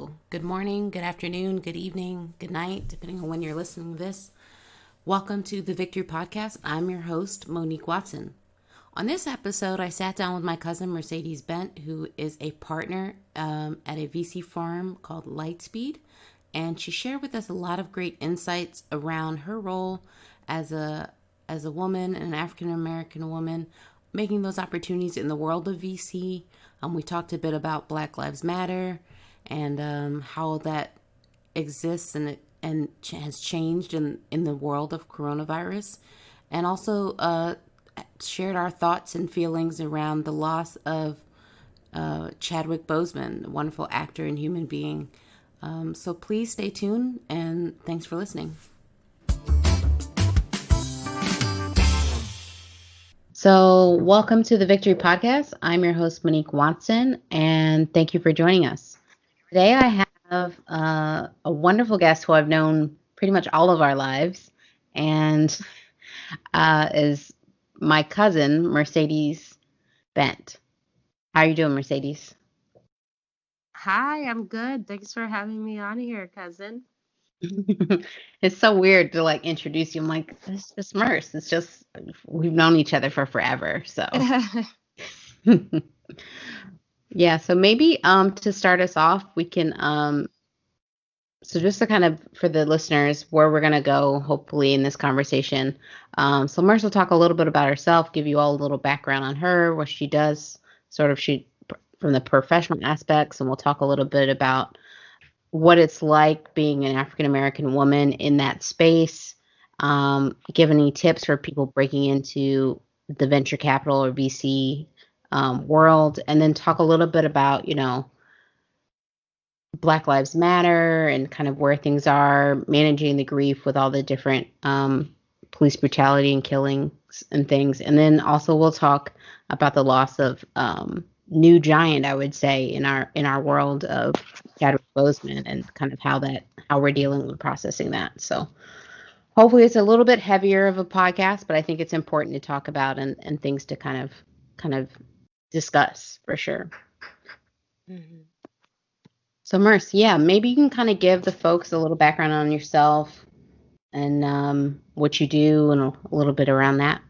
Hello, good morning, good afternoon, good evening, good night, depending on when you're listening to this. Welcome to the Victory Podcast. I'm your host, Monique Watson. On this episode, I sat down with my cousin, Mercedes Bent, who is a partner at a VC firm called Lightspeed, and she shared with us a lot of great insights around her role as a woman, an African American woman, making those opportunities in the world of VC. We talked a bit about Black Lives Matter and how that exists and has changed in the world of coronavirus, and also shared our thoughts and feelings around the loss of Chadwick Boseman, a wonderful actor and human being. So please stay tuned, and thanks for listening. So welcome to the Victory Podcast. I'm your host, Monique Watson, and thank you for joining us. Today I have a wonderful guest who I've known pretty much all of our lives, and is my cousin, Mercedes Bent. How are you doing, Mercedes? Hi, I'm good. Thanks for having me on here, cousin. It's so weird to introduce you. I'm like, it's just Merce. It's just we've known each other for forever. So yeah, so maybe to start us off, we can so just to kind of for the listeners where we're gonna go, hopefully in this conversation. So Merce will talk a little bit about herself, give you all a little background on her, what she does, she from the professional aspects, and we'll talk a little bit about what it's like being an African American woman in that space. Give any tips for people breaking into the venture capital or VC world, and then talk a little bit about, Black Lives Matter and kind of where things are, managing the grief with all the different police brutality and killings and things. And then also we'll talk about the loss of new giant, I would say, in our world of Chadwick Boseman, and kind of how we're dealing with processing that. So hopefully it's a little bit heavier of a podcast, but I think it's important to talk about and things to kind of discuss for sure. Mm-hmm. So Merce, yeah, maybe you can kind of give the folks a little background on yourself and what you do and a little bit around that.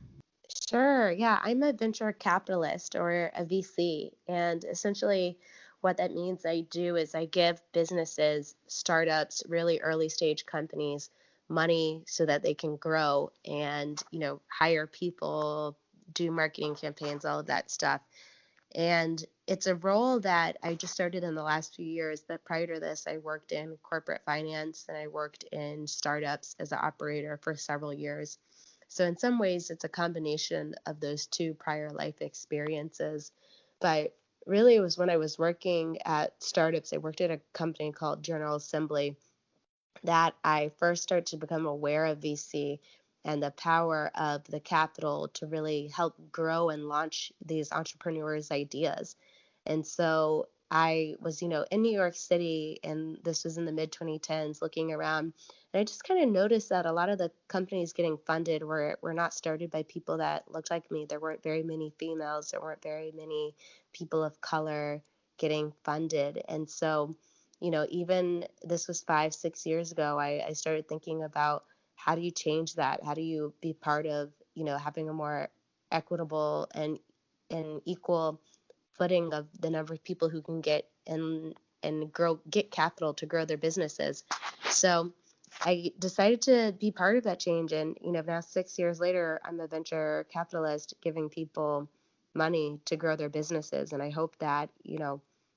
Sure. Yeah, I'm a venture capitalist or a VC. And essentially, what that means I do is I give businesses, startups, really early stage companies money so that they can grow and, hire people, do marketing campaigns, all of that stuff. And it's a role that I just started in the last few years. But prior to this, I worked in corporate finance and I worked in startups as an operator for several years. So, in some ways, it's a combination of those two prior life experiences. But really, it was when I was working at startups, I worked at a company called General Assembly, that I first started to become aware of VC and the power of the capital to really help grow and launch these entrepreneurs' ideas. And so I was, in New York City, and this was in the mid 2010s, looking around, and I just kind of noticed that a lot of the companies getting funded were not started by people that looked like me. There weren't very many females, there weren't very many people of color getting funded. And so even this was 5, 6 years ago, I started thinking about how do you change that? How do you be part of, having a more equitable and equal footing of the number of people who can get and get capital to grow their businesses. So I decided to be part of that change. And, now 6 years later, I'm a venture capitalist giving people money to grow their businesses. And I hope that,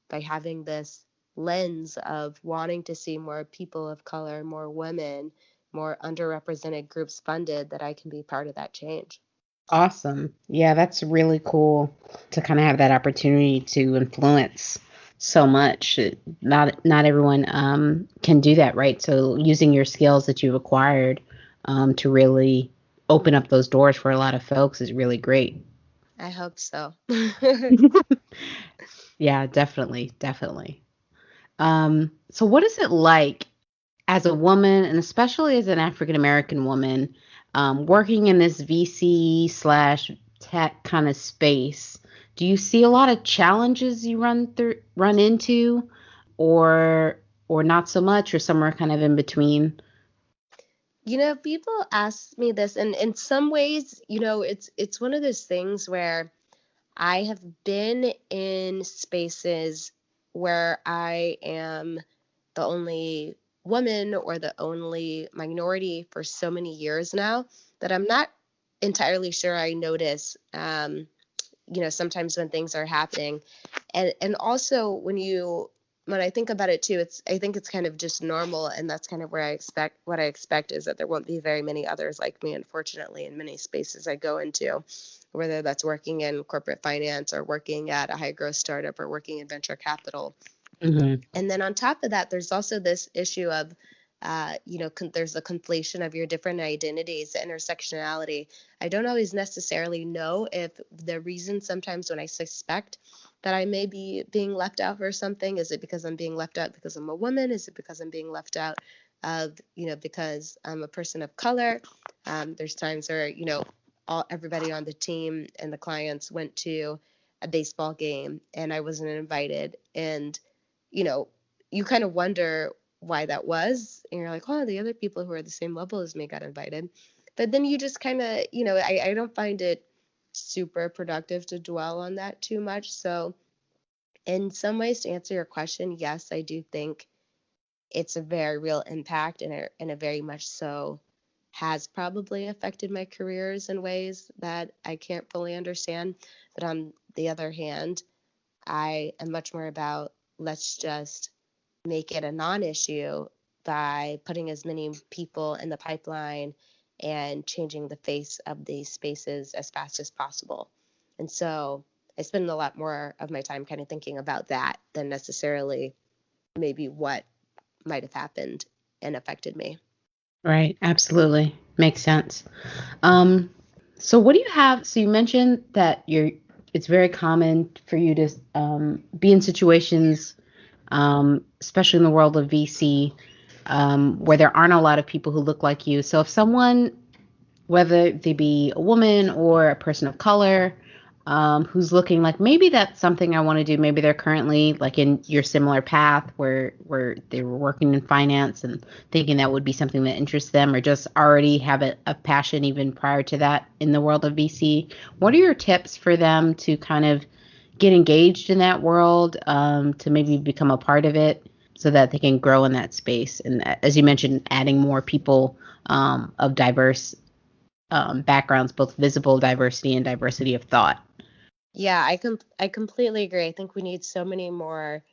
by having this lens of wanting to see more people of color, more women, more underrepresented groups funded, that I can be part of that change. Awesome. Yeah, that's really cool to kind of have that opportunity to influence so much. Not everyone can do that, right? So using your skills that you've acquired to really open up those doors for a lot of folks is really great. I hope so. Yeah, definitely, definitely. So what is it like as a woman, and especially as an African American woman, working in this VC slash tech kind of space? Do you see a lot of challenges you run into, or or not so much, or somewhere kind of in between? People ask me this, and in some ways, it's one of those things where I have been in spaces where I am the only woman or the only minority for so many years now that I'm not entirely sure I notice, sometimes when things are happening. And also when I think about it too, I think it's kind of just normal, and that's kind of where what I expect is that there won't be very many others like me, unfortunately, in many spaces I go into, whether that's working in corporate finance or working at a high growth startup or working in venture capital. Mm-hmm. And then on top of that, there's also this issue of, there's a conflation of your different identities, intersectionality. I don't always necessarily know if the reason sometimes when I suspect that I may be being left out for something, is it because I'm being left out because I'm a woman? Is it because I'm being left out because I'm a person of color? There's times where, everybody on the team and the clients went to a baseball game and I wasn't invited. And you know, you kind of wonder why that was. And you're like, oh, the other people who are the same level as me got invited. But then you just kind of, I don't find it super productive to dwell on that too much. So, in some ways, to answer your question, yes, I do think it's a very real impact, and a very much so has probably affected my careers in ways that I can't fully understand. But on the other hand, I am much more about, let's just make it a non-issue by putting as many people in the pipeline and changing the face of these spaces as fast as possible. And so I spend a lot more of my time kind of thinking about that than necessarily maybe what might have happened and affected me. Right. Absolutely. Makes sense. Um, so what do you have? So you mentioned that it's very common for you to be in situations, especially in the world of VC, where there aren't a lot of people who look like you. So if someone, whether they be a woman or a person of color, who's looking like maybe that's something I want to do. Maybe they're currently like in your similar path where they were working in finance and thinking that would be something that interests them, or just already have a passion even prior to that in the world of VC. What are your tips for them to kind of get engaged in that world, to maybe become a part of it so that they can grow in that space? And as you mentioned, adding more people of diverse backgrounds, both visible diversity and diversity of thought. Yeah, I completely agree. I think we need so many more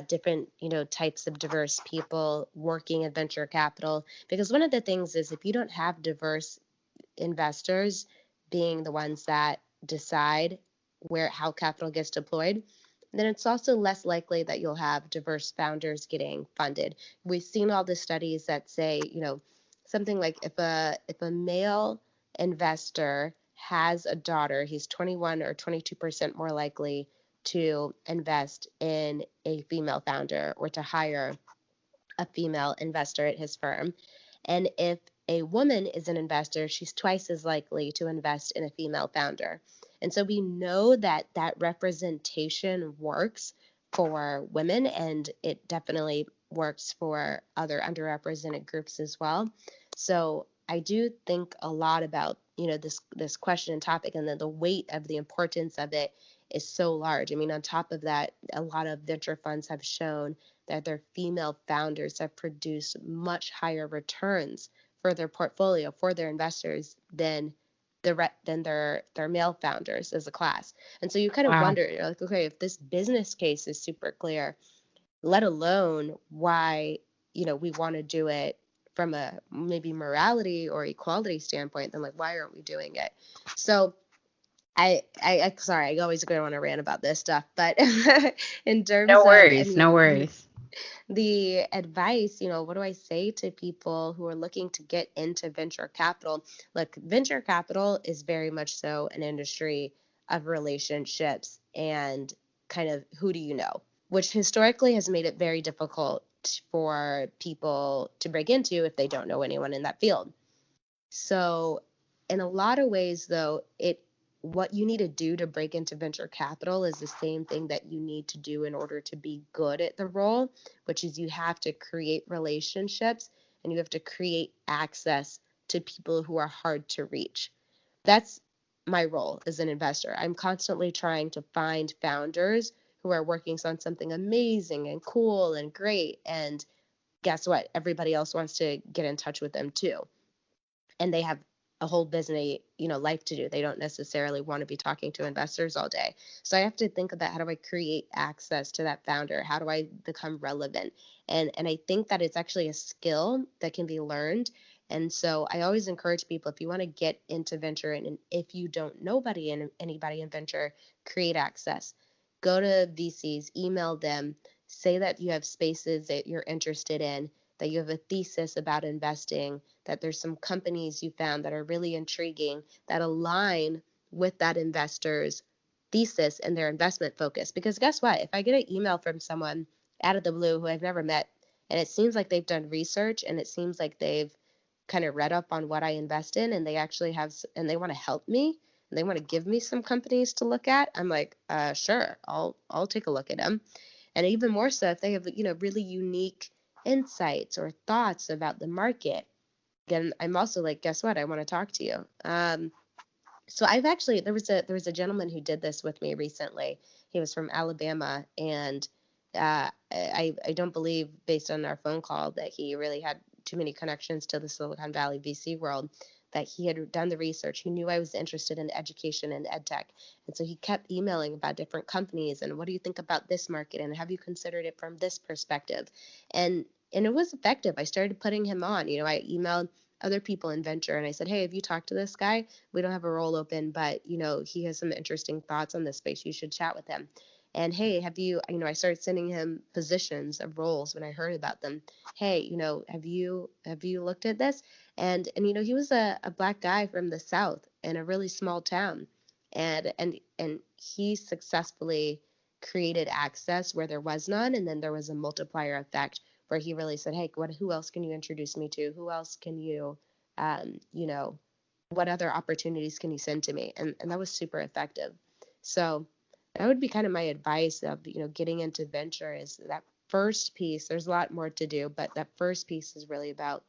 different, types of diverse people working in venture capital, because one of the things is, if you don't have diverse investors being the ones that decide how capital gets deployed, then it's also less likely that you'll have diverse founders getting funded. We've seen all the studies that say, something like, if a male investor has a daughter, he's 21 or 22% more likely to invest in a female founder or to hire a female investor at his firm. And if a woman is an investor, she's twice as likely to invest in a female founder. And so we know that that representation works for women, and it definitely works for other underrepresented groups as well. So I do think a lot about, this question and topic, and then the weight of the importance of it is so large. I mean, on top of that, a lot of venture funds have shown that their female founders have produced much higher returns for their portfolio, for their investors, than their male founders as a class. And so you kind of Wow. wonder, you're like, okay, if this business case is super clear, let alone why, we want to do it from a maybe morality or equality standpoint, then like, why aren't we doing it? So I sorry, I always go on a rant about this stuff, but in No terms of, I worries. mean, No worries. the advice, what do I say to people who are looking to get into venture capital? Look, venture capital is very much so an industry of relationships and kind of who do you know, which historically has made it very difficult for people to break into if they don't know anyone in that field. So, in a lot of ways, though, it what you need to do to break into venture capital is the same thing that you need to do in order to be good at the role, which is you have to create relationships and you have to create access to people who are hard to reach. That's my role as an investor. I'm constantly trying to find founders who are working on something amazing and cool and great. And guess what? Everybody else wants to get in touch with them too. And they have a whole business, life to do. They don't necessarily want to be talking to investors all day. So I have to think about, how do I create access to that founder? How do I become relevant? And I think that it's actually a skill that can be learned. And so I always encourage people, if you want to get into venture, and if you don't know anybody in venture, create access. Go to VCs, email them, say that you have spaces that you're interested in, that you have a thesis about investing, that there's some companies you found that are really intriguing, that align with that investor's thesis and their investment focus. Because guess what? If I get an email from someone out of the blue who I've never met, and it seems like they've done research and it seems like they've kind of read up on what I invest in, and they actually have, and they want to help me, and they want to give me some companies to look at, I'm like, sure, I'll take a look at them. And even more so if they have, really unique insights or thoughts about the market. Again, I'm also like, guess what? I want to talk to you. So I've actually, there was a gentleman who did this with me recently. He was from Alabama, and I don't believe, based on our phone call, that he really had too many connections to the Silicon Valley VC world, that he had done the research. He knew I was interested in education and ed tech. And so he kept emailing about different companies and, what do you think about this market? And have you considered it from this perspective? And it was effective. I started putting him on. I emailed other people in venture and I said, hey, have you talked to this guy? We don't have a role open, but he has some interesting thoughts on this space. You should chat with him. And hey, have you, I started sending him positions of roles when I heard about them. Hey, have you looked at this? And he was a black guy from the South in a really small town. And he successfully created access where there was none, and then there was a multiplier effect where he really said, hey, who else can you introduce me to? Who else can you, um, you know, what other opportunities can you send to me? And that was super effective. So that would be kind of my advice of, getting into venture, is that first piece. There's a lot more to do, but that first piece is really about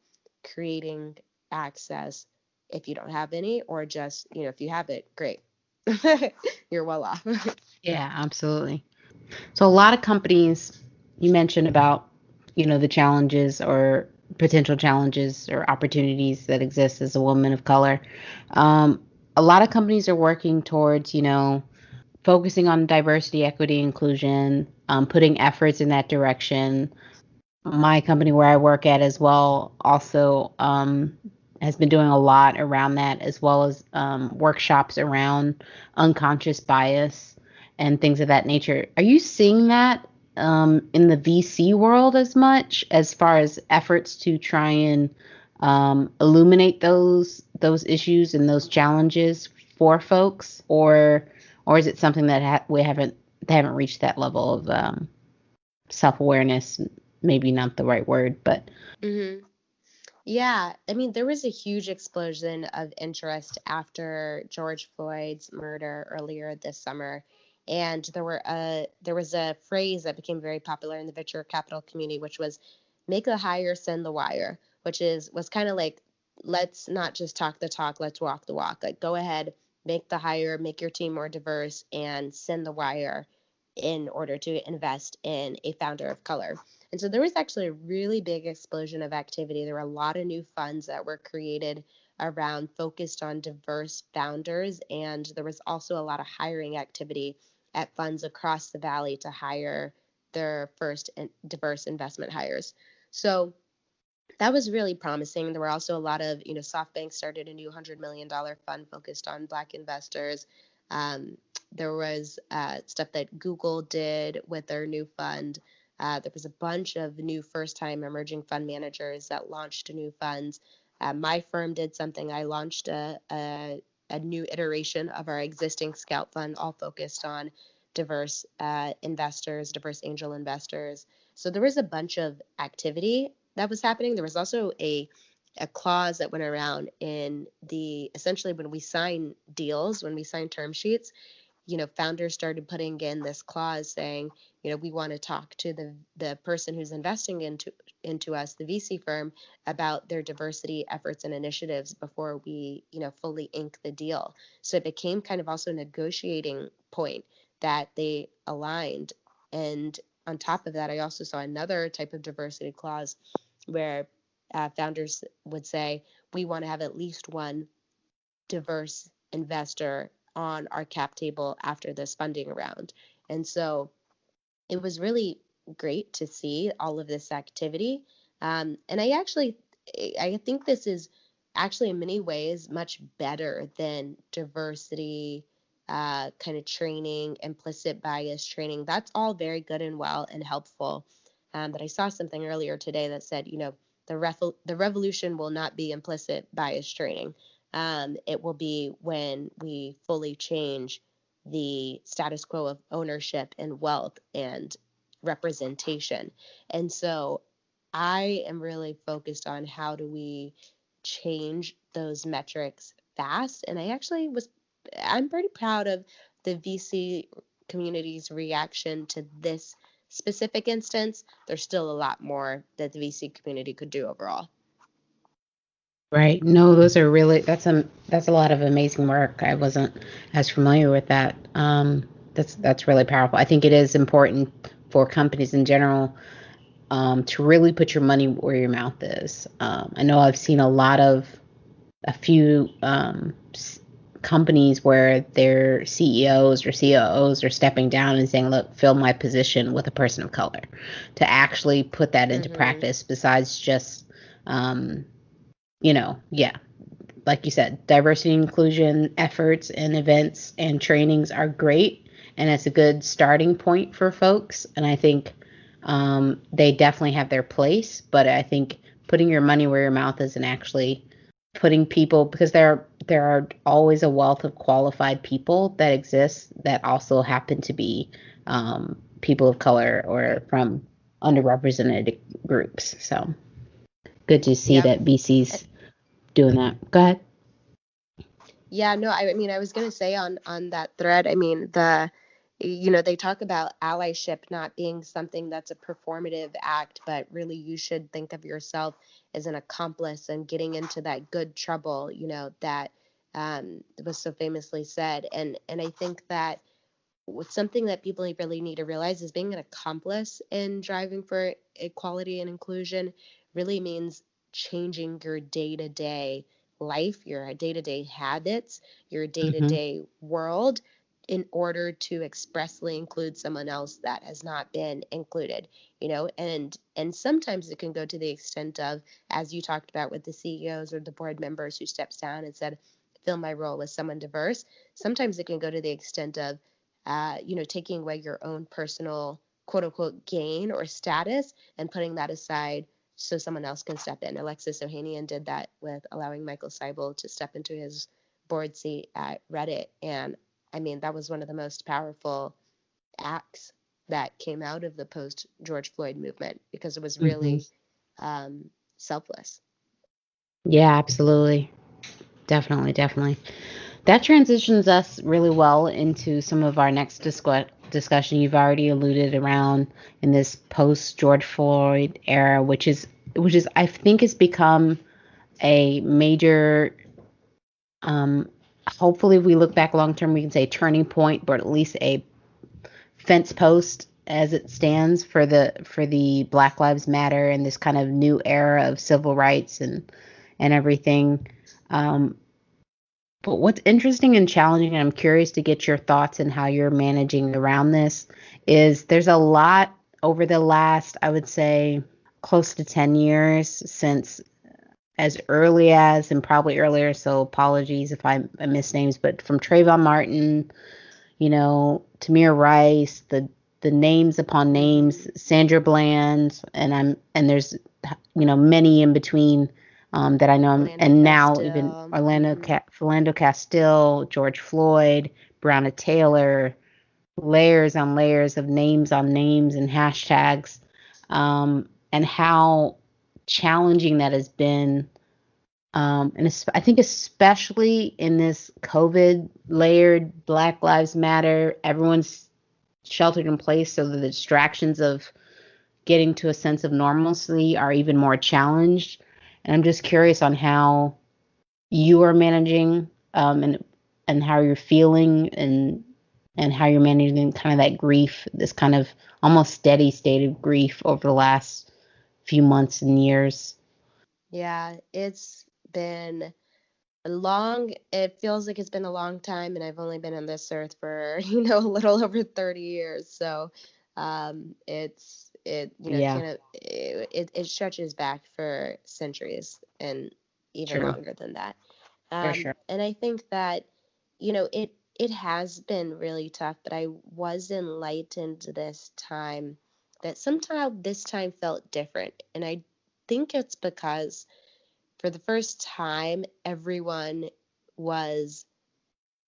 creating access if you don't have any, or just, if you have it, great. You're well off. Yeah, absolutely. So a lot of companies you mentioned about, the challenges or potential challenges or opportunities that exist as a woman of color. Um, a lot of companies are working towards, focusing on diversity, equity, inclusion, putting efforts in that direction. My company where I work at as well also has been doing a lot around that, as well as workshops around unconscious bias and things of that nature. Are you seeing that in the VC world as much, as far as efforts to try and illuminate those issues and those challenges for folks, or is it something that they haven't reached that level of self-awareness? Maybe not the right word, but hmm Yeah, I mean, there was a huge explosion of interest after George Floyd's murder earlier this summer. And there was a phrase that became very popular in the venture capital community, which was make the hire, send the wire, which was kind of like, let's not just talk the talk, let's walk the walk. Like, go ahead, make the hire, make your team more diverse, and send the wire in order to invest in a founder of color. And so there was actually a really big explosion of activity. There were a lot of new funds that were created around, focused on diverse founders. And there was also a lot of hiring activity at funds across the valley to hire their first diverse investment hires. So that was really promising. There were also a lot of, SoftBank started a new $100 million fund focused on Black investors. Um, there was stuff that Google did with their new fund. There was a bunch of new first time emerging fund managers that launched new funds. My firm did something. I launched a new iteration of our existing Scout fund, all focused on diverse investors, diverse angel investors. So there was a bunch of activity that was happening. There was also a a clause that went around in essentially when we sign deals, when we sign term sheets, founders started putting in this clause saying, we want to talk to the person who's investing into us, the VC firm, about their diversity efforts and initiatives before we, fully ink the deal. So it became kind of also a negotiating point that they aligned. And on top of that, I also saw another type of diversity clause where founders would say, we want to have at least one diverse investor on our cap table after this funding round. And so it was really great to see all of this activity. And I think this is actually in many ways much better than diversity kind of training, implicit bias training. That's all very good and well and helpful. But I saw something earlier today that said, the revolution will not be implicit bias training. It will be when we fully change the status quo of ownership and wealth and representation. And so I am really focused on how do we change those metrics fast. And I'm pretty proud of the VC community's reaction to this specific instance. There's still a lot more that the VC community could do overall. Right. No, those are really that's a lot of amazing work. I wasn't as familiar with that. That's really powerful. I think it is important for companies in general to really put your money where your mouth is. I know I've seen a few companies where their CEOs or COOs are stepping down and saying, look, fill my position with a person of color, to actually put that into practice besides just, like you said, diversity and inclusion efforts and events and trainings are great. And it's a good starting point for folks. And I think they definitely have their place. But I think putting your money where your mouth is and actually putting people, because there are always a wealth of qualified people that exist that also happen to be people of color or from underrepresented groups. So good to see that VC's doing that. Go ahead. Yeah, no, I mean, I was going to say on that thread, I mean, they talk about allyship not being something that's a performative act, but really you should think of yourself as an accomplice and getting into that good trouble, that was so famously said. And I think that something that people really need to realize is being an accomplice in driving for equality and inclusion really means changing your day-to-day life, your day-to-day habits, your day-to-day world in order to expressly include someone else that has not been included, and sometimes it can go to the extent of, as you talked about with the CEOs or the board members who steps down and said, fill my role with someone diverse. Sometimes it can go to the extent of taking away your own personal quote unquote gain or status and putting that aside so someone else can step in. Alexis Ohanian did that with allowing Michael Seibel to step into his board seat at Reddit. And I mean, that was one of the most powerful acts that came out of the post George Floyd movement because it was really selfless. Yeah, absolutely. Definitely. That transitions us really well into some of our next discussion. You've already alluded around in this post George Floyd era, which is I think has become a major. Hopefully, if we look back long term, we can say turning point, but at least a fence post as it stands for the Black Lives Matter and this kind of new era of civil rights and everything. But what's interesting and challenging, and I'm curious to get your thoughts and how you're managing around this, is there's a lot over the last, I would say, close to 10 years since as early as, and probably earlier, so apologies if I miss names, but from Trayvon Martin, Tamir Rice, the names upon names, Sandra Bland, and there's, many in between that I know, and now even Philando Castile, George Floyd, Breonna Taylor, layers on layers of names on names and hashtags, and how challenging that has been I think especially in this COVID layered Black Lives Matter, everyone's sheltered in place, so the distractions of getting to a sense of normalcy are even more challenged. And I'm just curious on how you are managing, and how you're feeling, and how you're managing kind of that grief, this kind of almost steady state of grief over the last few months and years. Yeah, it's been it feels like it's been a long time, and I've only been on this earth for, a little over 30 years. So, Yeah, kind of, it stretches back for centuries and even true, longer than that. for sure. And I think that, it has been really tough, but I was enlightened this time that somehow this time felt different. And I think it's because for the first time, everyone was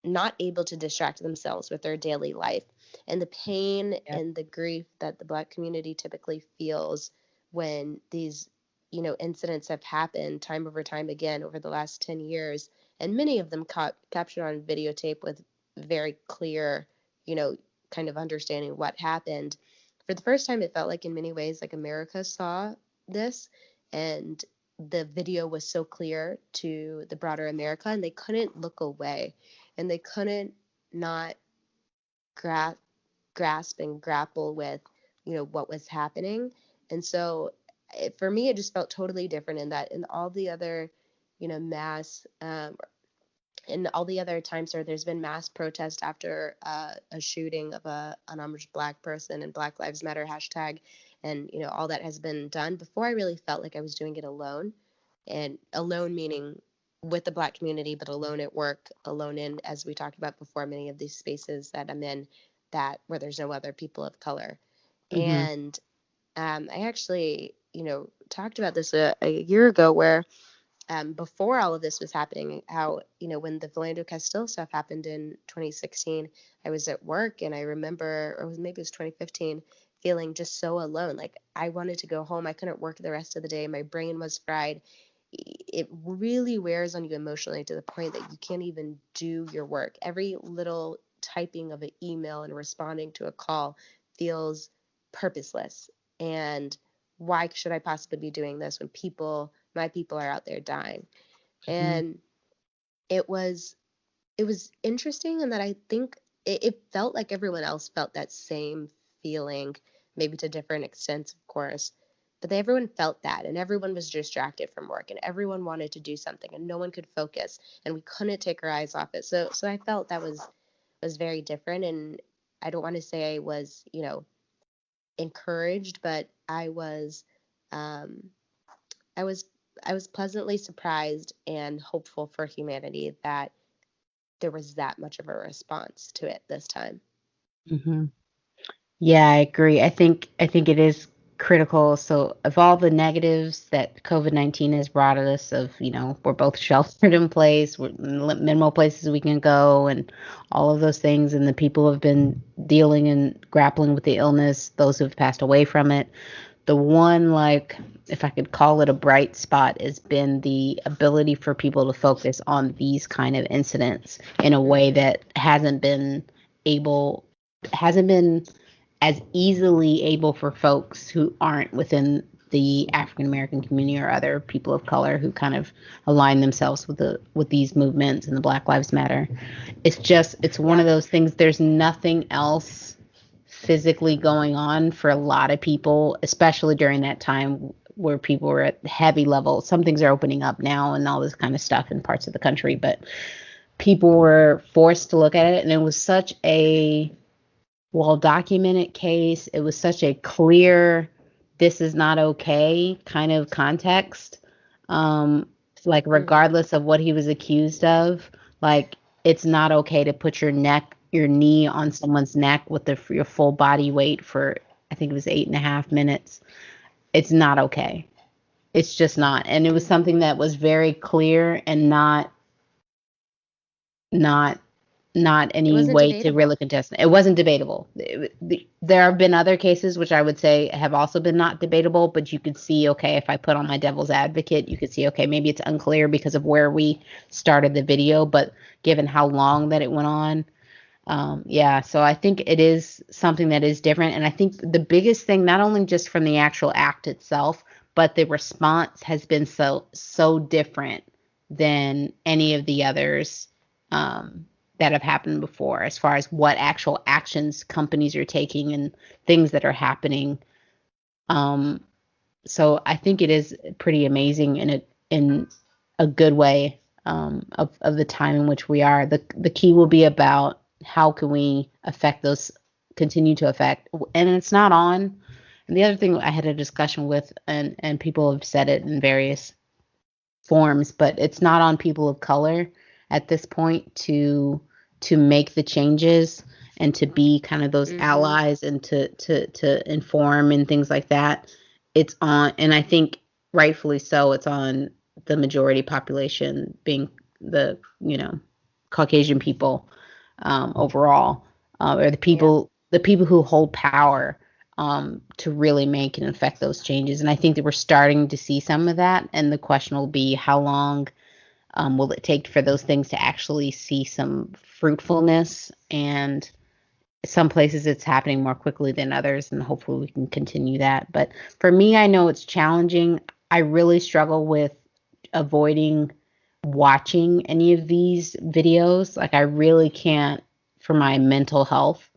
not able to distract themselves with their daily life. And the pain Yep. and the grief that the Black community typically feels when these, incidents have happened time over time again over the last 10 years, and many of them captured on videotape with very clear, you know, kind of understanding what happened. For the first time, it felt like in many ways like America saw this, and the video was so clear to the broader America, and they couldn't look away, and they couldn't not gra- grasp and grapple with, what was happening. And so for me, it just felt totally different in that, in all the other, mass in all the other times where there's been mass protest after a shooting of a unarmed Black person and Black Lives Matter hashtag, and all that has been done. Before, I really felt like I was doing it alone, and alone meaning with the Black community, but alone at work, alone in, as we talked about before, many of these spaces that I'm in, that where there's no other people of color. Hmm. And I actually, talked about this a year ago, where before all of this was happening, how, when the Philando Castile stuff happened in 2016, I was at work, and I remember, or maybe it was 2015, feeling just so alone. Like, I wanted to go home. I couldn't work the rest of the day. My brain was fried. It really wears on you emotionally to the point that you can't even do your work. Every little typing of an email and responding to a call feels purposeless. And why should I possibly be doing this when my people are out there dying? Hmm. And it was it was interesting in that I think it felt like everyone else felt that same feeling, maybe to different extents, of course. But everyone felt that, and everyone was distracted from work, and everyone wanted to do something, and no one could focus, and we couldn't take our eyes off it. So I felt that was very different, and I don't want to say I was, encouraged, but um, I was I was pleasantly surprised and hopeful for humanity that there was that much of a response to it this time. Hmm. Yeah, I agree. I think it is critical. So of all the negatives that COVID-19 has brought us, of, we're both sheltered in place, we're minimal places we can go, and all of those things, and the people have been dealing and grappling with the illness, those who have passed away from it. The one, like, if I could call it a bright spot, has been the ability for people to focus on these kind of incidents in a way Mm-hmm. that hasn't been as easily able for folks who aren't within the African American community or other people of color who kind of align themselves with these movements and the Black Lives Matter. It's one of Yeah. those things. There's nothing else physically going on for a lot of people, especially during that time where people were at heavy level. Some things are opening up now and all this kind of stuff in parts of the country, but people were forced to look at it, and it was such a well documented case. It was such a clear, this is not okay kind of context. Um, like, Mm-hmm. regardless of what he was accused of, like, it's not okay to put your knee on someone's neck with your full body weight for, I think it was 8.5 minutes. It's not okay. It's just not. And it was Mm-hmm. something that was very clear and not not It any wasn't way to debatable. really contest it. It wasn't debatable. There have been other cases which I would say have also been not debatable, but you could see, okay, if I put on my devil's advocate, you could see, okay, maybe it's unclear because of where we started the video, but given how long that it went on, yeah, so I think it is something that is different. And I think the biggest thing, not only just from the actual act itself, but the response has been so different than any of the others that have happened before, as far as what actual actions companies are taking and things that are happening. Um, so I think it is pretty amazing in a good way, of the time in which we are. The key will be about how can we affect those, continue to affect, and it's not on. And the other thing I had a discussion with, and people have said it in various forms, but it's not on people of color at this point to make the changes and to be kind of those Mm-hmm. allies and to inform and things like that. It's on, and I think rightfully so, it's on the majority population, being the, Caucasian people, overall, or Yep. the people who hold power, to really make and affect those changes. And I think that we're starting to see some of that. And the question will be, how long will it take for those things to actually see some fruitfulness? And some places it's happening more quickly than others, and hopefully we can continue that. But for me, I know it's challenging. I really struggle with avoiding watching any of these videos. Like, I really can't, for my mental health,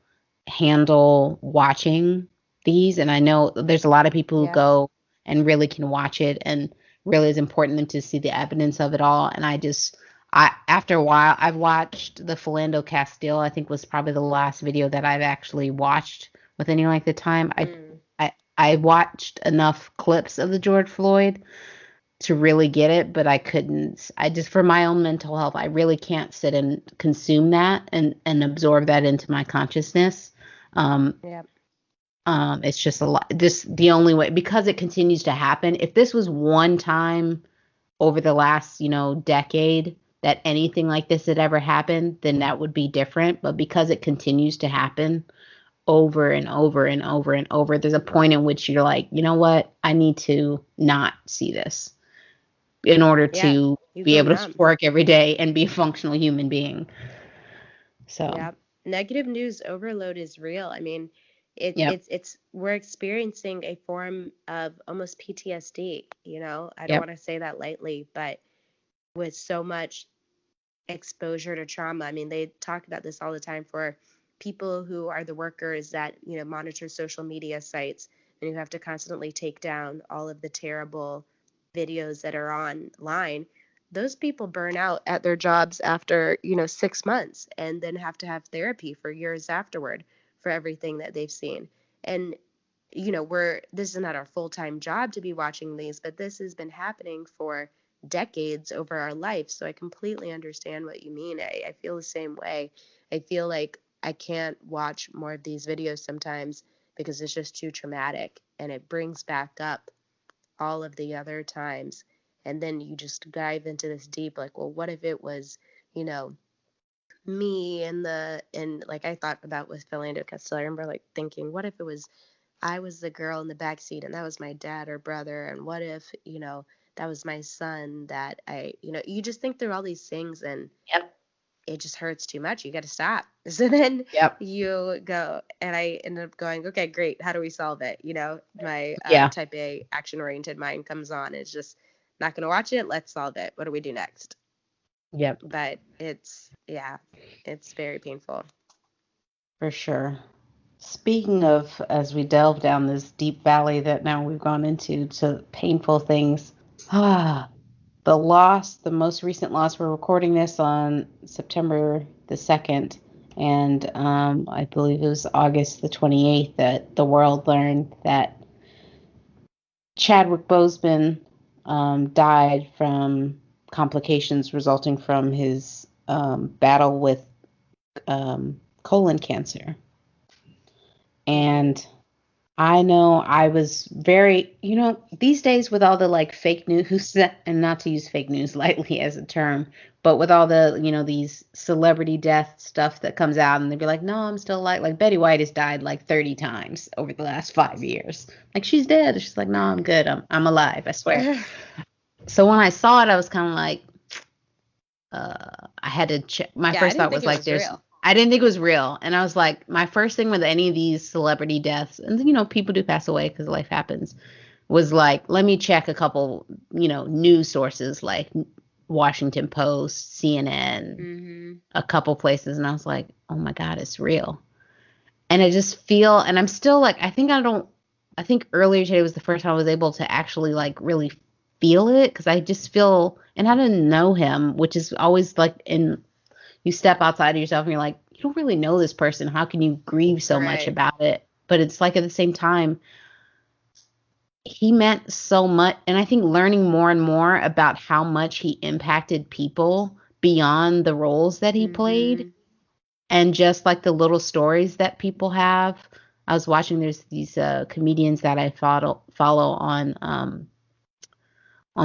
handle watching these. And I know there's a lot of people who Yep. go and really can watch it, and really is important to them to see the evidence of it all. And after a while, I've watched the Philando Castile, I think was probably the last video that I've actually watched with any length of time. Mm. I watched enough clips of the George Floyd to really get it, but I couldn't. I just, for my own mental health, I really can't sit and consume that and absorb that into my consciousness. Um, Yep. it's just a lot. This the only way, because it continues to happen. If this was one time over the last, decade that anything like this had ever happened, then that would be different. But because it continues to happen over and over and over and over, there's a point in which you're like, you know what? I need to not see this in order Yeah. to You be go able to numb. work every day and be a functional human being. So, Yep. Negative news overload is real. I mean, yep, it's we're experiencing a form of almost PTSD, you know. I don't yep, want to say that lightly, but with so much exposure to trauma. I mean, they talk about this all the time for people who are the workers that, monitor social media sites and who have to constantly take down all of the terrible videos that are online. Those people burn out at their jobs after, 6 months and then have to have therapy for years afterward for everything that they've seen. And this is not our full-time job to be watching these, but this has been happening for decades over our life. So I completely understand what you mean. I feel the same way. I feel like I can't watch more of these videos sometimes because it's just too traumatic and it brings back up all of the other times. And then you just dive into this deep, like, well, what if it was, you know, me and like I thought about with Philando Castile. I remember like thinking, what if it was I was the girl in the back seat and that was my dad or brother, and what if, that was my son that you just think through all these things and yep, it just hurts too much. You got to stop. So then yep, you go, and I ended up going, okay, great. How do we solve it? My yeah, type A action oriented mind comes on. It's just not going to watch it. Let's solve it. What do we do next? yep, But yeah, it's very painful. for sure. Speaking of, as we delve down this deep valley that now we've gone into to painful things, the most recent loss, we're recording this on September the 2nd, and I believe it was August the 28th that the world learned that Chadwick Boseman died from complications resulting from his battle with colon cancer. And I know I was very, these days with all the like fake news, and not to use fake news lightly as a term, but with all the, these celebrity death stuff that comes out and they'd be like, no, I'm still alive. Like Betty White has died like 30 times over the last 5 years. Like she's dead. She's like, no, I'm good. I'm alive. I swear. So when I saw it, I was kind of like, I had to check. My Yeah, I first didn't thought think was it like, was real. I didn't think it was real. And I was like, my first thing with any of these celebrity deaths, and people do pass away because life happens, was like, let me check a couple, news sources like Washington Post, CNN, Mm-hmm. a couple places. And I was like, oh my God, it's real. And I just feel, and I'm still like, I think earlier today was the first time I was able to actually like really feel it because I just feel, and I didn't know him, which is always like you step outside of yourself and you're like, you don't really know this person. How can you grieve so much Right. about it? But it's like at the same time, he meant so much. And I think learning more and more about how much he impacted people beyond the roles that he played Mm-hmm. and just like the little stories that people have. I was watching, there's these comedians that I follow on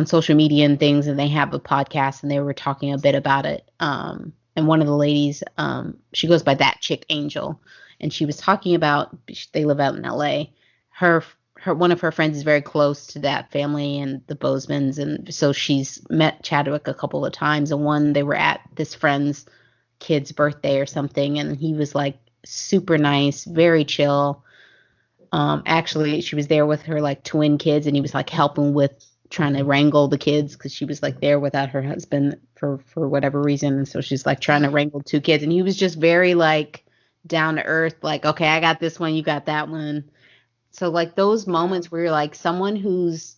social media and things, and they have a podcast and they were talking a bit about it. And one of the ladies, she goes by That Chick Angel, and she was talking about, they live out in LA. Her one of her friends is very close to that family and the Bosemans, and so she's met Chadwick a couple of times. And one, they were at this friend's kid's birthday or something, and he was like super nice, very chill. Actually, she was there with her like twin kids, and he was like helping with trying to wrangle the kids because she was like there without her husband for whatever reason, and so she's like trying to wrangle two kids, and he was just very like down to earth, like, okay, I got this one, you got that one. So like those Wow. moments where you're like someone who's,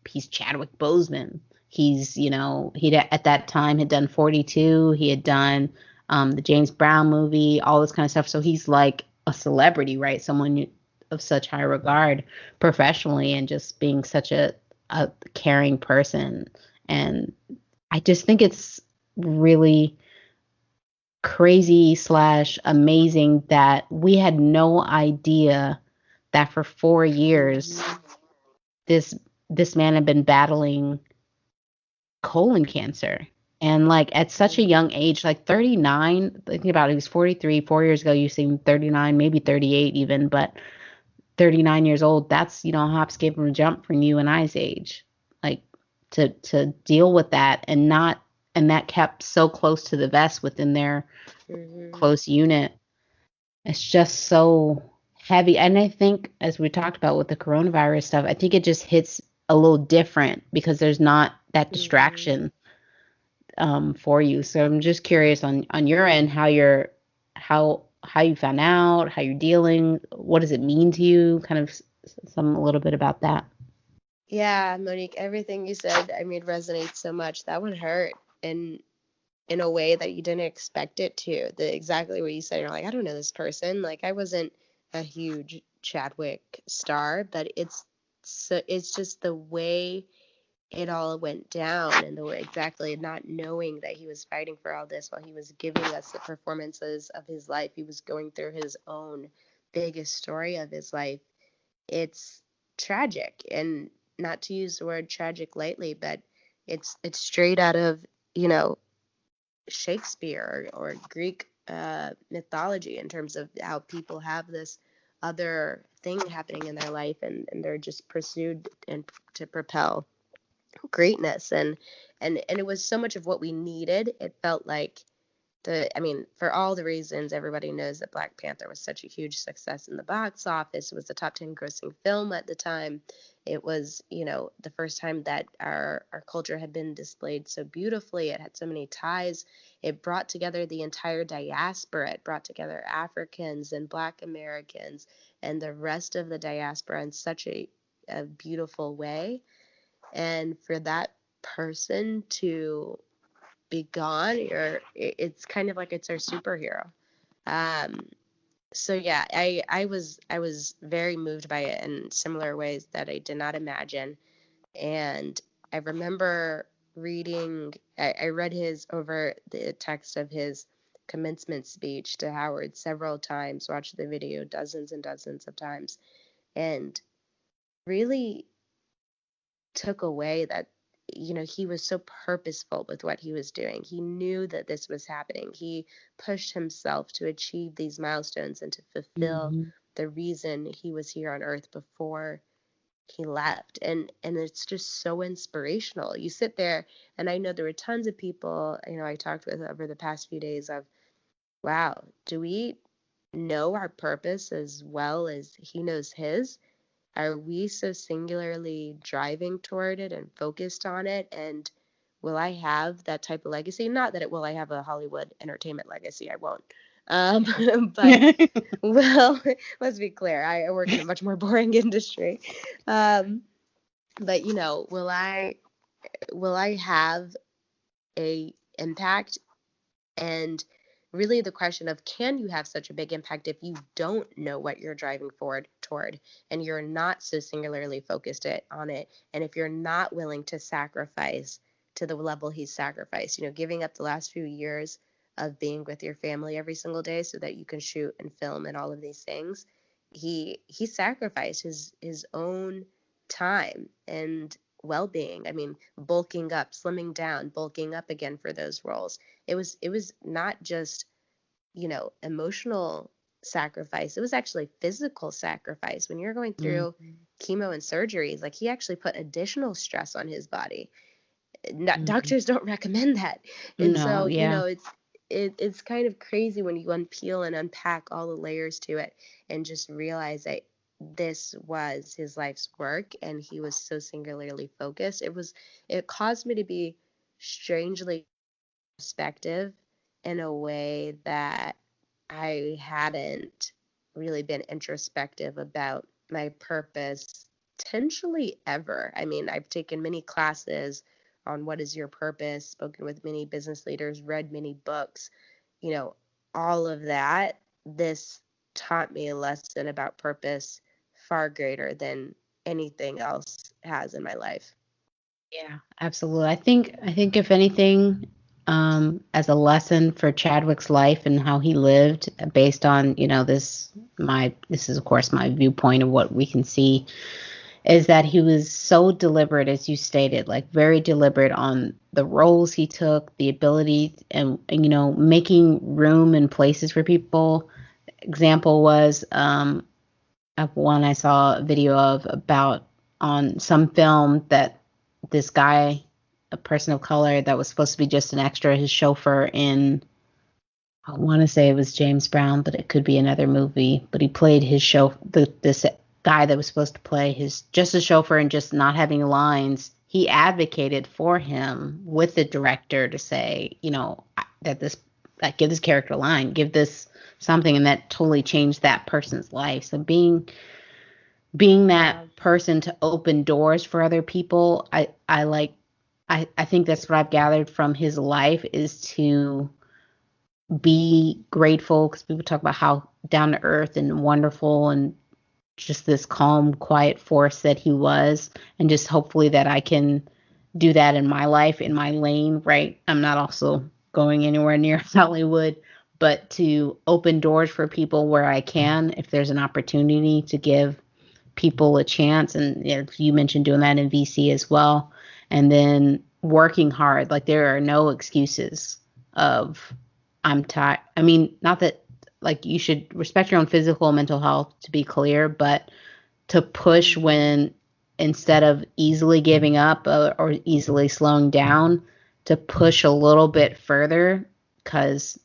he's Chadwick Boseman. He's, he at that time had done 42. He had done the James Brown movie, all this kind of stuff. So he's like a celebrity, right? Someone of such high regard professionally and just being such a caring person. And I just think it's really crazy slash amazing that we had no idea that for 4 years Mm-hmm. this this man had been battling colon cancer, and like at such a young age, like 39. Thinking about it, he was 43 4 years ago. You seem 39, maybe 38 even, but 39 years old, that's, hop skip and a jump from you and I's age, like to deal with that and not, and that kept so close to the vest within their Mm-hmm. close unit. It's just so heavy. And I think, as we talked about with the coronavirus stuff, I think it just hits a little different because there's not that Mm-hmm. distraction for you. So I'm just curious on your end how you're how you found out, how you're dealing, what does it mean to you? Kind of some a little bit about that. Yeah, Monique, everything you said, I mean, resonates so much. That one hurt in a way that you didn't expect it to. The exactly what you said. You're like, I don't know this person. Like I wasn't a huge Chadwick star, but it's just the way it all went down and the way exactly not knowing that he was fighting for all this while he was giving us the performances of his life. He was going through his own biggest story of his life. It's tragic, and not to use the word tragic lightly, but it's straight out of, you know, Shakespeare or Greek mythology in terms of how people have this other thing happening in their life, and they're just pursued and to propel greatness, and it was so much of what we needed. It felt like I mean, for all the reasons everybody knows that Black Panther was such a huge success in the box office. It was the top 10 grossing film at the time. It was, you know, the first time that our culture had been displayed so beautifully. It had so many ties. It brought together the entire diaspora. It brought together Africans and Black Americans and the rest of the diaspora in such a beautiful way. And for that person to be gone, or it's kind of like it's our superhero. Um, so yeah, I was very moved by it in similar ways that I did not imagine. And I remember I read his over the text of his commencement speech to Howard several times, watched the video dozens and dozens of times. and really took away that, he was so purposeful with what he was doing. He knew that this was happening. He pushed himself to achieve these milestones and to fulfill Mhm. the reason he was here on earth before he left. And it's just so inspirational. You sit there, and I know there were tons of people, I talked with over the past few days of, wow, do we know our purpose as well as he knows his? Are we so singularly driving toward it and focused on it? And will I have that type of legacy? Not that will I have a Hollywood entertainment legacy? I won't. But well, let's be clear. I work in a much more boring industry. But will I have a impact? And really the question of, can you have such a big impact if you don't know what you're driving forward toward, and you're not so singularly focused on it, and if you're not willing to sacrifice to the level he's sacrificed, giving up the last few years of being with your family every single day so that you can shoot and film and all of these things. He sacrificed his own time and well-being. I mean, bulking up, slimming down, bulking up again for those roles. It was not just, emotional sacrifice. It was actually physical sacrifice. When you're going through Mhm. chemo and surgeries, like, he actually put additional stress on his body. Mhm. Doctors don't recommend that. And No, so, yeah. it's kind of crazy when you unpeel and unpack all the layers to it and just realize that this was his life's work and he was so singularly focused. It caused me to be strangely perspective in a way that I hadn't really been introspective about my purpose potentially ever. I mean, I've taken many classes on what is your purpose, spoken with many business leaders, read many books, you know, all of that. This taught me a lesson about purpose far greater than anything else has in my life. Yeah, absolutely. I think if anything, as a lesson for Chadwick's life and how he lived, based on, this is of course my viewpoint of what we can see, is that he was so deliberate, as you stated, like very deliberate on the roles he took, the ability, and making room and places for people. Example was of one I saw a video of about on some film that this guy, a person of color that was supposed to be just an extra, his chauffeur in, I want to say it was James Brown, but it could be another movie. But he played his this guy that was supposed to play his just a chauffeur and just not having lines. He advocated for him with the director to say, that give this character a line, give this something, and that totally changed that person's life. So being that Yeah. person to open doors for other people, I think that's what I've gathered from his life, is to be grateful, because people talk about how down to earth and wonderful and just this calm, quiet force that he was, and just hopefully that I can do that in my life, in my lane, right? I'm not also going anywhere near Hollywood, but to open doors for people where I can, if there's an opportunity to give people a chance. And you mentioned doing that in VC as well. And then working hard. Like, there are no excuses of, I'm tired. I mean, not that, like, you should respect your own physical and mental health, to be clear, but to push Mm-hmm. when, instead of easily giving up, or easily slowing down, to push a little bit further, because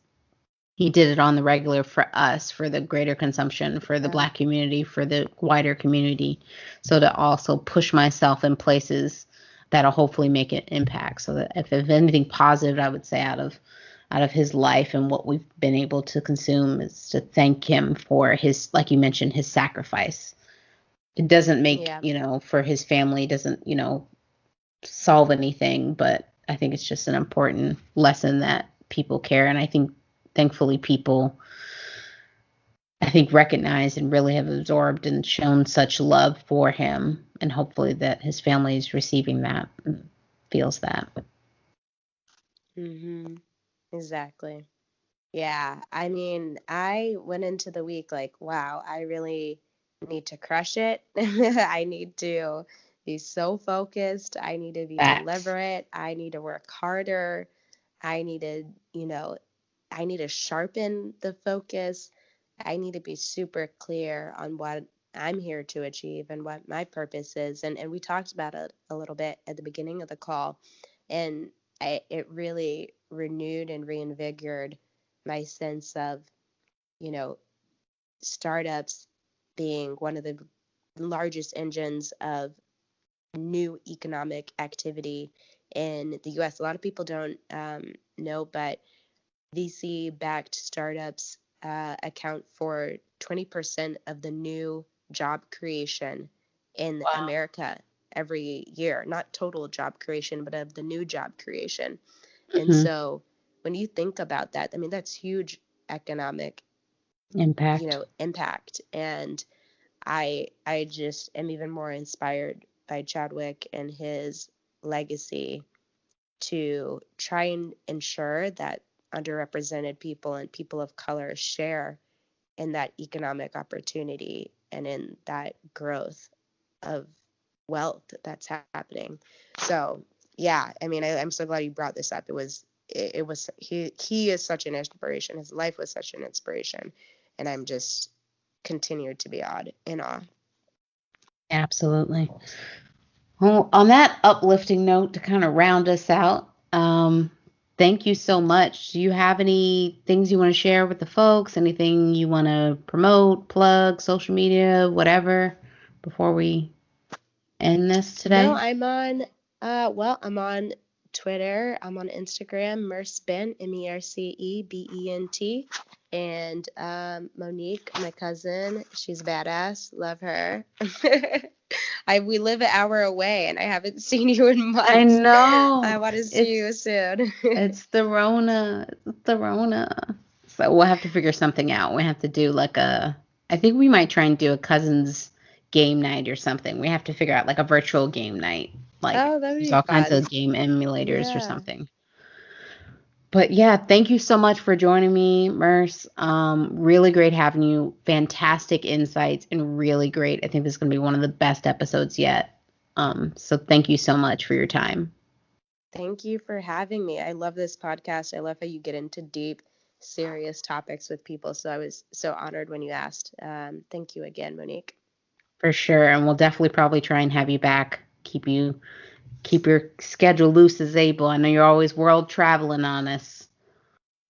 he did it on the regular for us, for the greater consumption, for the Yeah. Black community, for the wider community. So to also push myself in places that'll hopefully make an impact. So that if anything positive I would say out of his life and what we've been able to consume, is to thank him for his, like you mentioned, his sacrifice. It doesn't make, Yeah. for his family, doesn't, solve anything, but I think it's just an important lesson that people care. And I think, thankfully, people, I think, recognize and really have absorbed and shown such love for him. And hopefully that his family is receiving that and feels that. Mm-hmm. Exactly. Yeah, I mean, I went into the week like, wow, I really need to crush it. I need to be so focused. I need to be Facts. deliberate. I need to work harder. I need to, I need to sharpen the focus. I need to be super clear on what I'm here to achieve and what my purpose is. And we talked about it a little bit at the beginning of the call. And it really renewed and reinvigorated my sense of, you know, startups being one of the largest engines of new economic activity in the US. A lot of people don't know, but VC backed startups account for 20% of the new job creation in Wow. America every year. Not total job creation, but of the new job creation. And Hmm. so when you think about that, I mean, that's huge economic, Impact. impact. And I just am even more inspired by Chadwick and his legacy to try and ensure that underrepresented people and people of color share in that economic opportunity and in that growth of wealth that's happening. So yeah, I mean, I'm so glad you brought this up. It was he is such an inspiration. His life was such an inspiration, and I'm just continued to be in awe. Absolutely. Well, on that uplifting note, to kind of round us out, thank you so much. Do you have any things you want to share with the folks? Anything you want to promote, plug, social media, whatever, before we end this No, today? I'm on Twitter, I'm on Instagram, Mercebent, MERCEBENT, and Monique, my cousin, she's badass, love her. We live an hour away, and I haven't seen you in I months. I know. want to see you It's soon. it's the Rona. It's the Rona. So we'll have to figure something out. We have to do like I think we might try and do a cousins game night or something. We have to figure out like a virtual game night. Like Oh, that would there's be all kinds fun. of game emulators or Yeah. something. But yeah, thank you so much for joining me, Merce. Really great having you. Fantastic insights and really great. I think this is going to be one of the best episodes yet. So thank you so much for your time. Thank you for having me. I love this podcast. I love how you get into deep, serious topics with people. So I was so honored when you asked. Thank you again, Monique. For sure. And we'll definitely probably try and have you back. Keep your schedule loose as able. I know you're always world traveling on us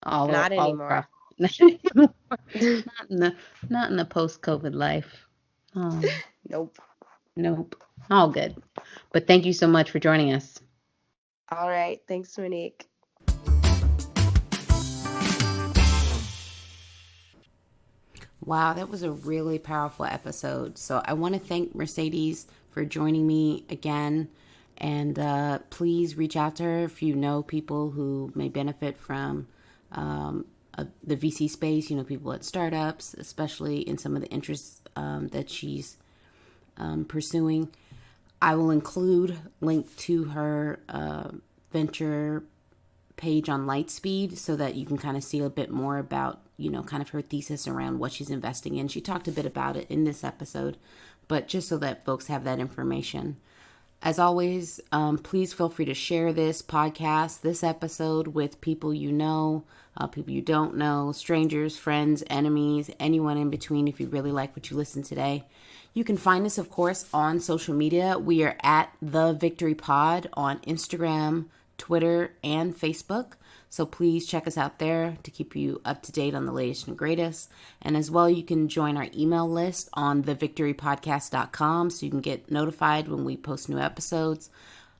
Not all across. anymore. Not in the not in the post COVID life. Oh, Nope. nope. All good. But thank you so much for joining us. All right. Thanks, Monique. Wow, that was a really powerful episode. So I want to thank Mercedes for joining me again. And please reach out to her if you know people who may benefit from the VC space, people at startups, especially in some of the interests that she's pursuing. I will include link to her venture page on Lightspeed so that you can kind of see a bit more about, kind of her thesis around what she's investing in. She talked a bit about it in this episode, but just so that folks have that information. As always, please feel free to share this podcast, this episode with people you know, people you don't know, strangers, friends, enemies, anyone in between if you really like what you listened today. You can find us, of course, on social media. We are at The Victory Pod on Instagram, Twitter, and Facebook. So please check us out there to keep you up to date on the latest and greatest. And as well, you can join our email list on thevictorypodcast.com so you can get notified when we post new episodes.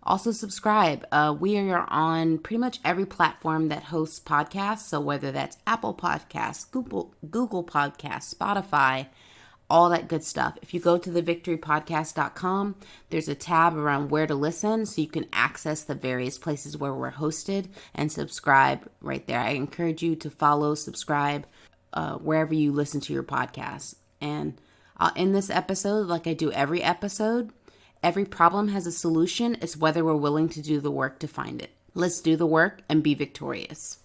Also subscribe. We are on pretty much every platform that hosts podcasts. So whether that's Apple Podcasts, Google Podcasts, Spotify, all that good stuff. If you go to thevictorypodcast.com, there's a tab around where to listen so you can access the various places where we're hosted and subscribe right there. I encourage you to follow, subscribe, wherever you listen to your podcast. And I'll end this episode like I do every episode. Every problem has a solution. It's whether we're willing to do the work to find it. Let's do the work and be victorious.